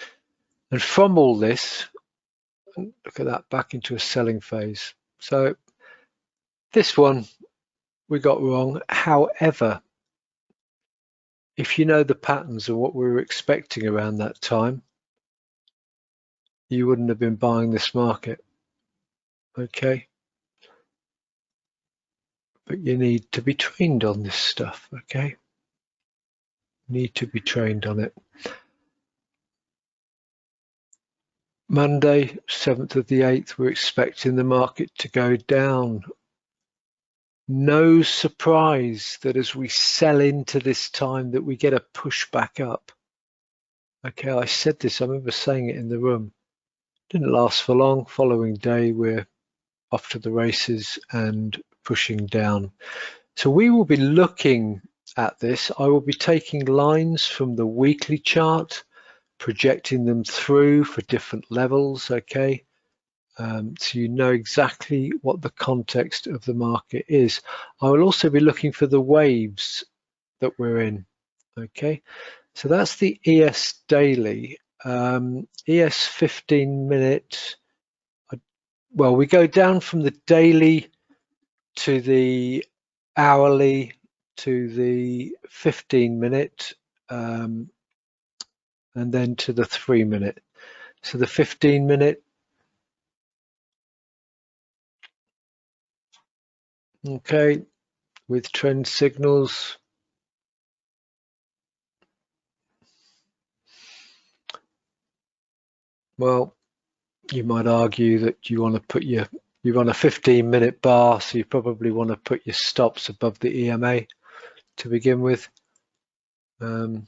[SPEAKER 1] And from all this, look at that, back into a selling phase. So this one we got wrong. However, if you know the patterns of what we were expecting around that time, you wouldn't have been buying this market. Okay. but you need to be trained on this stuff, okay? Need to be trained on it. Monday, 7th of the 8th, we're expecting the market to go down. No surprise that as we sell into this time that we get a push back up. Okay, I said this, I remember saying it in the room. Didn't last for long. Following day, we're off to the races and pushing down. So we will be looking at this. I will be taking lines from the weekly chart, projecting them through for different levels, okay? So you know exactly what the context of the market is. I will also be looking for the waves that we're in, okay? So that's the ES daily. ES 15 minute, well, we go down from the daily to the hourly to the 15 minute and then to the 3 minute. So the 15 minute, okay, with trend signals. Well, you might argue that you want to put you're on a 15-minute bar, so you probably want to put your stops above the EMA to begin with. But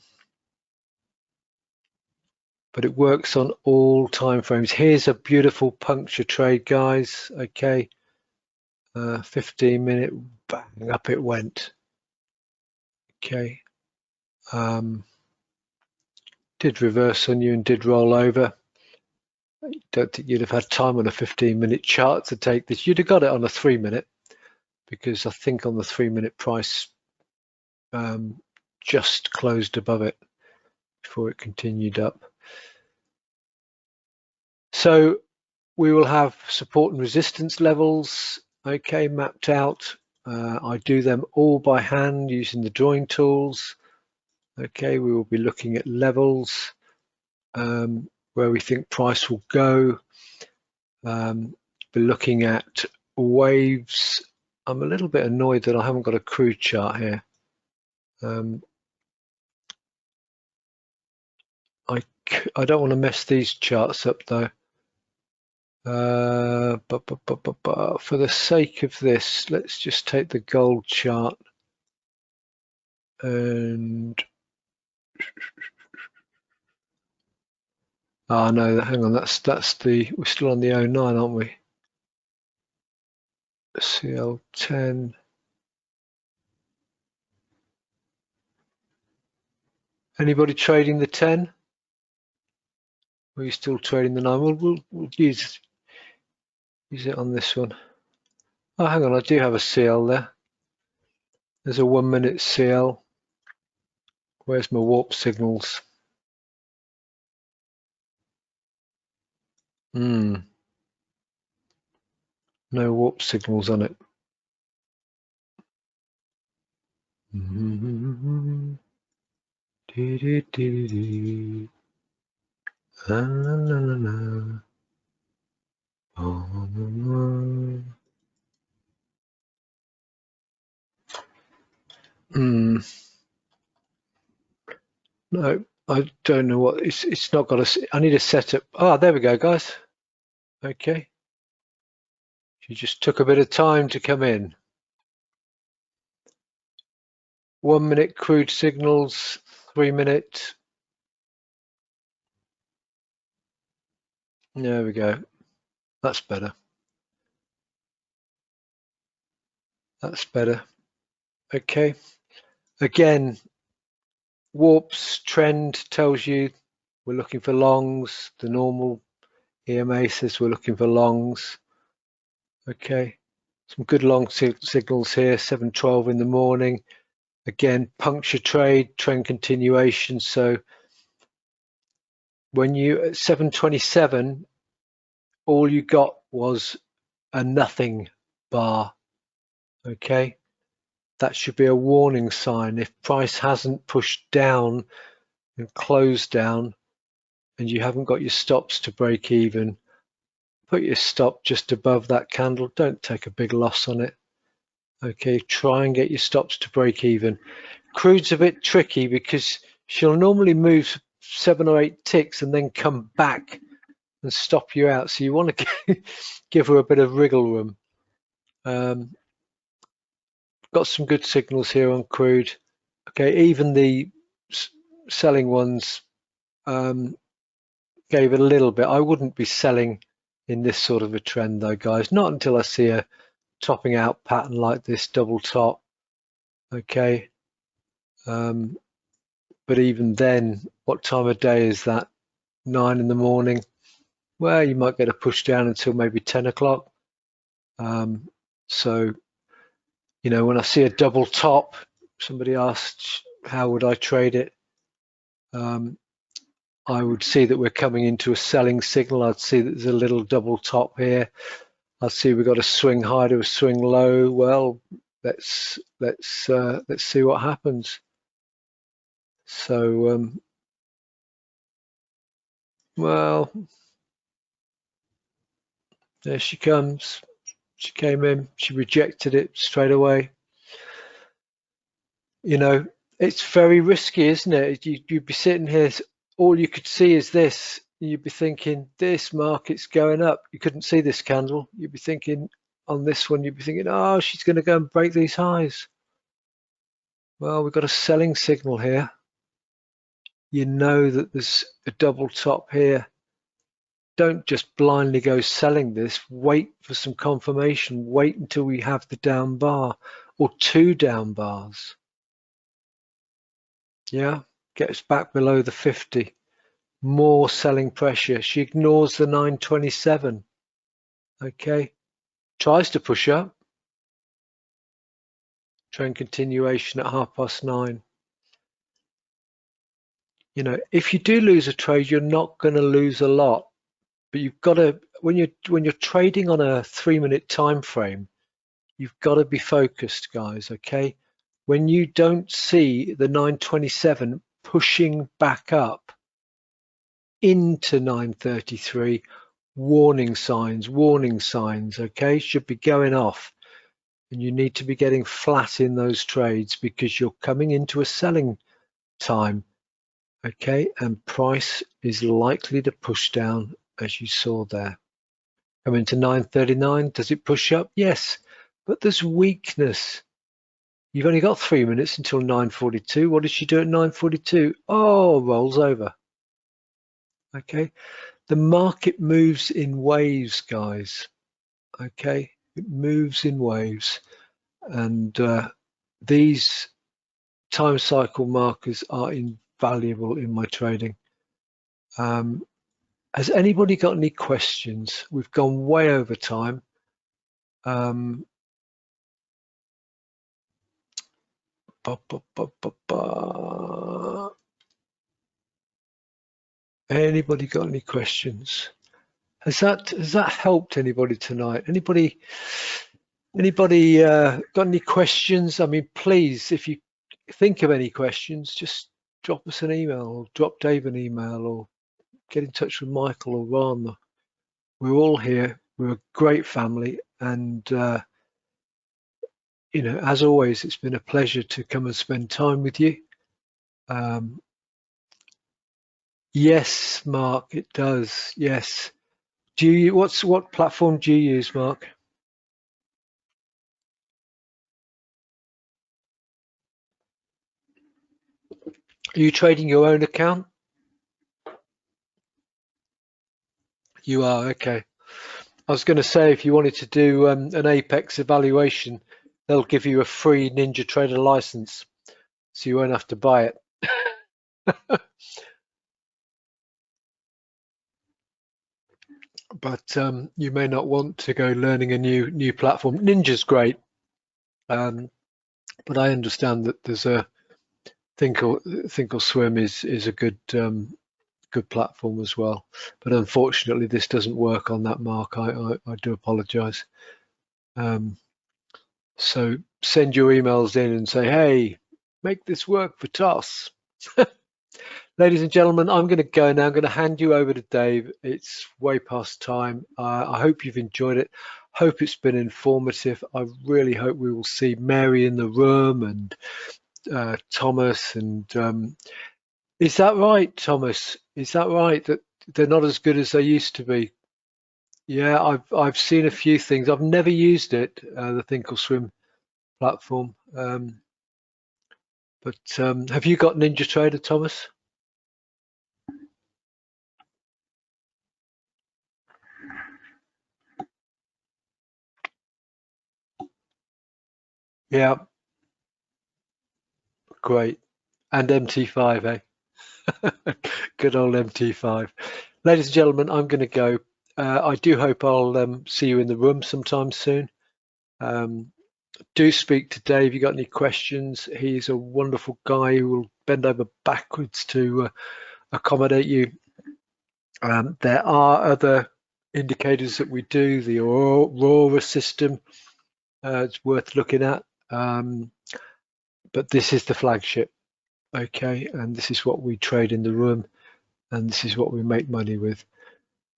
[SPEAKER 1] it works on all time frames. Here's a beautiful puncture trade, guys. Okay, 15-minute, bang, up it went. Okay, did reverse on you and did roll over. I don't think you'd have had time on a 15-minute chart to take this. You'd have got it on a 3-minute, because I think on the 3-minute price just closed above it before it continued up. So we will have support and resistance levels, okay, mapped out. I do them all by hand using the drawing tools. Okay, we will be looking at levels where we think price will go. Be looking at waves. I'm a little bit annoyed that I haven't got a crude chart here. I don't want to mess these charts up though. But for the sake of this, let's just take the gold chart and no, hang on, that's the, we're still on the 09, aren't we? CL10. Anybody trading the 10? Or are you still trading the 9? We'll use it on this one. Oh, hang on, I do have a CL there. There's a 1-minute CL. Where's my warp signals? No warp signals on it. No, I don't know what it's not got a. I need a setup. Ah, there we go, guys. Okay. She just took a bit of time to come in. 1-minute crude signals, 3-minute. There we go. That's better. That's better. Okay. Again, warps trend tells you we're looking for longs. The normal EMA says we're looking for longs. Okay. Some good long signals here, 7:12 in the morning. Again, puncture trade, trend continuation. So when you at 7:27, all you got was a nothing bar. Okay, that should be a warning sign. If price hasn't pushed down and closed down and you haven't got your stops to break even, put your stop just above that candle. Don't take a big loss on it. Okay, try and get your stops to break even. Crude's a bit tricky because she'll normally move 7 or 8 ticks and then come back and stop you out. So you want to give her a bit of wriggle room. Got some good signals here on crude. Okay, even the selling ones gave a little bit. I wouldn't be selling in this sort of a trend though, guys, not until I see a topping out pattern like this double top. Okay, but even then, what time of day is that? 9 in the morning. Well, you might get a push down until maybe 10 o'clock. So, you know, when I see a double top, somebody asked, how would I trade it? I would see that we're coming into a selling signal. I'd see that there's a little double top here. I'd see we've got a swing high to a swing low. Well, let's see what happens. So, well, there she comes. She came in. She rejected it straight away. You know, it's very risky, isn't it? You'd be sitting here, all you could see is this. You'd be thinking, this market's going up. You couldn't see this candle. You'd be thinking, on this one, you'd be thinking, oh, she's going to go and break these highs. Well, we've got a selling signal here. You know that there's a double top here. Don't just blindly go selling this. Wait for some confirmation. Wait until we have the down bar or 2 down bars. Yeah, get us back below the 50. More selling pressure. She ignores the 927. Okay, tries to push up. Trend continuation at 9:30. You know, if you do lose a trade, you're not going to lose a lot, but you've got to, when you're trading on a 3-minute time frame, you've got to be focused, guys. Okay, when you don't see the 927 pushing back up into 933, warning signs, okay, should be going off, and you need to be getting flat in those trades because you're coming into a selling time, okay, and price is likely to push down as you saw there. Come into 939, does it push up? Yes, but there's weakness. You've only got 3 minutes until 9:42. What did she do at 9:42? Oh, rolls over. Okay, the market moves in waves, guys. Okay, it moves in waves, and these time cycle markers are invaluable in my trading. Has anybody got any questions? We've gone way over time. Anybody got any questions? Has that helped anybody tonight? Anybody got any questions? I mean, please, if you think of any questions, just drop us an email or drop Dave an email or get in touch with Michael or Ron. We're all here. We're a great family, and you know, as always, it's been a pleasure to come and spend time with you. Yes, Mark, it does. Yes. Do you? What platform do you use, Mark? Are you trading your own account? You are, okay. I was going to say, if you wanted to do an Apex evaluation, they'll give you a free NinjaTrader license, so you won't have to buy it. But you may not want to go learning a new platform. Ninja's great, but I understand that there's a Thinkorswim is a good good platform as well. But unfortunately, this doesn't work on that, Mark. I do apologise. So send your emails in and say, hey, make this work for TOS. Ladies and gentlemen, I'm going to go now. I'm going to hand you over to Dave. It's way past time. I hope you've enjoyed it. Hope it's been informative. I really hope we will see Mary in the room, and Thomas. And is that right, Thomas? Is that right that they're not as good as they used to be? Yeah, I've seen a few things. I've never used it, the Thinkorswim platform. But have you got NinjaTrader, Thomas? Yeah, great. And MT5, eh? Good old MT5. Ladies and gentlemen, I'm going to go. I do hope I'll see you in the room sometime soon. Do speak to Dave if you got any questions. He's a wonderful guy who will bend over backwards to accommodate you. There are other indicators that we do. The Aurora system, it's worth looking at. But this is the flagship, okay? And this is what we trade in the room, and this is what we make money with.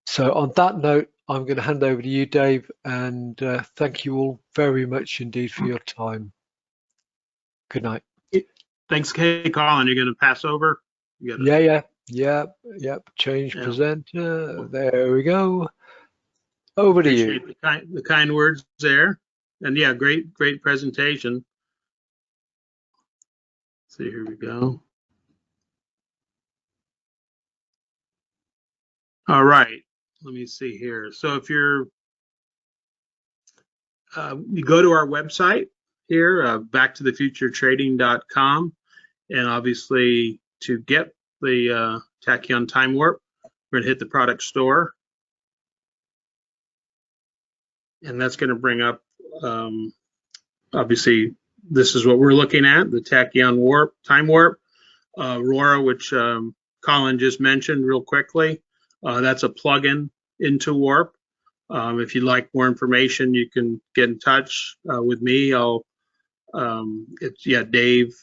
[SPEAKER 1] So on that note, I'm going to hand over to you, Dave, and thank you all very much indeed for your time. Good night.
[SPEAKER 2] Thanks, Colin. You're going to pass over?
[SPEAKER 1] Yeah. Change presenter. There we go. Over to you.
[SPEAKER 2] Appreciate the kind words there. And yeah, great presentation. So here we go. All right. Let me see here. So if you go to our website here, backtothefuturetrading.com, and obviously to get the TachEon TimeWarp, we're going to hit the product store. And that's going to bring up, obviously, this is what we're looking at, the TachEon TimeWarp, Aurora, which Colin just mentioned real quickly. That's a plugin into Warp. If you'd like more information, you can get in touch with me. It's Dave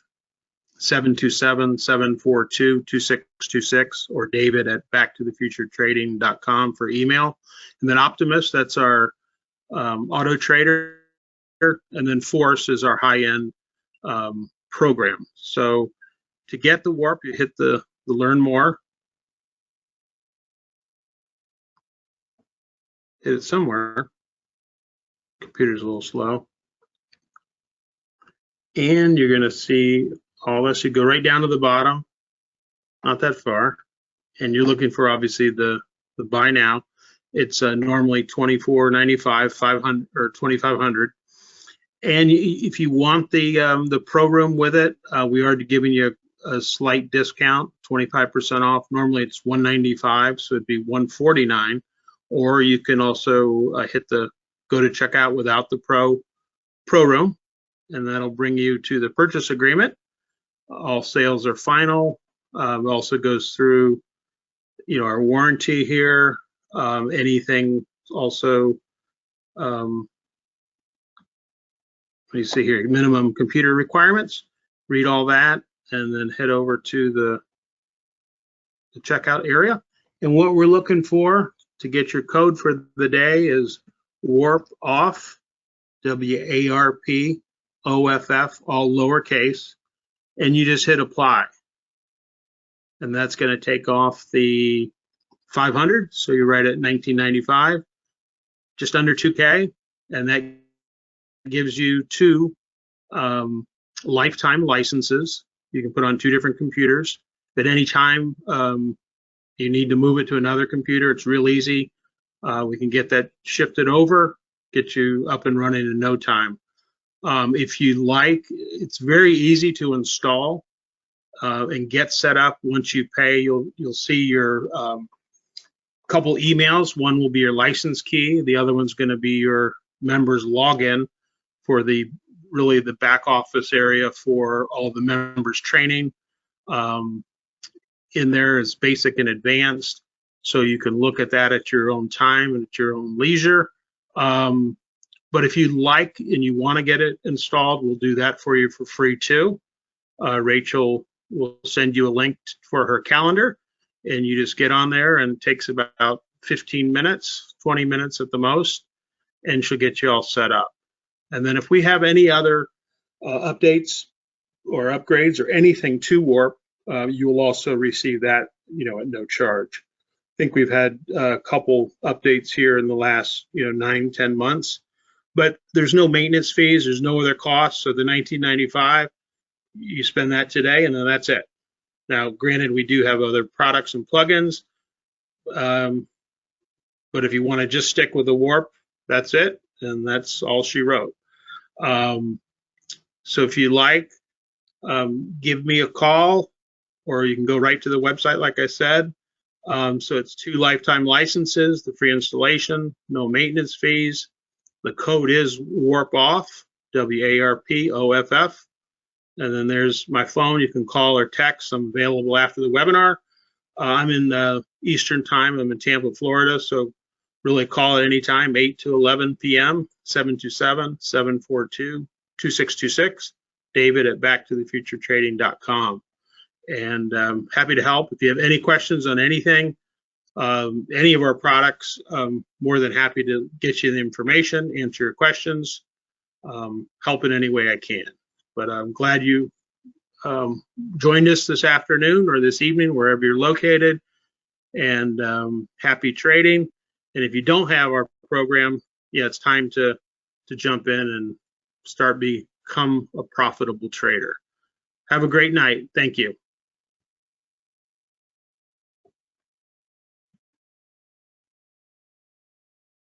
[SPEAKER 2] 727-742-2626 or David at backtothefuturetrading.com for email. And then Optimus, that's our auto trader, and then Force is our high-end program. So to get the Warp, you hit the learn more. Hit it somewhere. Computer's a little slow. And you're going to see all this. You go right down to the bottom, not that far, and you're looking for obviously the buy now. It's normally $24.95, $500 or $2,500. And if you want the pro room with it, we are giving you a slight discount, 25% off. Normally it's $195, so it'd be $149. Or you can also go to checkout without the pro room, and that'll bring you to the purchase agreement. All sales are final. It also goes through, our warranty here. Anything also, let me see here, minimum computer requirements. Read all that, and then head over to the checkout area. And what we're looking for to get your code for the day is WARP OFF, WARP OFF, all lowercase, and you just hit apply. And that's going to take off the 500, so you're right at 1995, just under 2K, and that gives you 2 lifetime licenses. You can put on 2 different computers. At any time you need to move it to another computer, it's real easy. We can get that shifted over, get you up and running in no time. If you like, it's very easy to install and get set up. Once you pay, you'll see your couple emails. One will be your license key. The other one's going to be your members login for the back office area for all the members training. In there is basic and advanced, so you can look at that at your own time and at your own leisure. But if you like and you want to get it installed, we'll do that for you for free too. Rachel will send you a link for her calendar, and you just get on there, and it takes about 15 minutes, 20 minutes at the most. and she'll get you all set up. And then if we have any other updates or upgrades or anything to Warp, you will also receive that, at no charge. I think we've had a couple updates here in the last, 9-10 months, but there's no maintenance fees, there's no other costs. So the $19.95, you spend that today, and then that's it. Now, granted, we do have other products and plugins, but if you want to just stick with the Warp, that's it, and that's all she wrote. So if you like, give me a call, or you can go right to the website, like I said. So it's 2 lifetime licenses, the free installation, no maintenance fees. The code is WARP OFF, WARPOFF. And then there's my phone. You can call or text. I'm available after the webinar. I'm in Eastern time. I'm in Tampa, Florida. So really call at any time, 8 to 11 p.m., 727-742-2626. David at backtothefuturetrading.com. And happy to help. If you have any questions on anything, any of our products, more than happy to get you the information, answer your questions, help in any way I can. But I'm glad you joined us this afternoon or this evening, wherever you're located, and happy trading. And if you don't have our program, it's time to jump in and become a profitable trader. Have a great night. Thank you.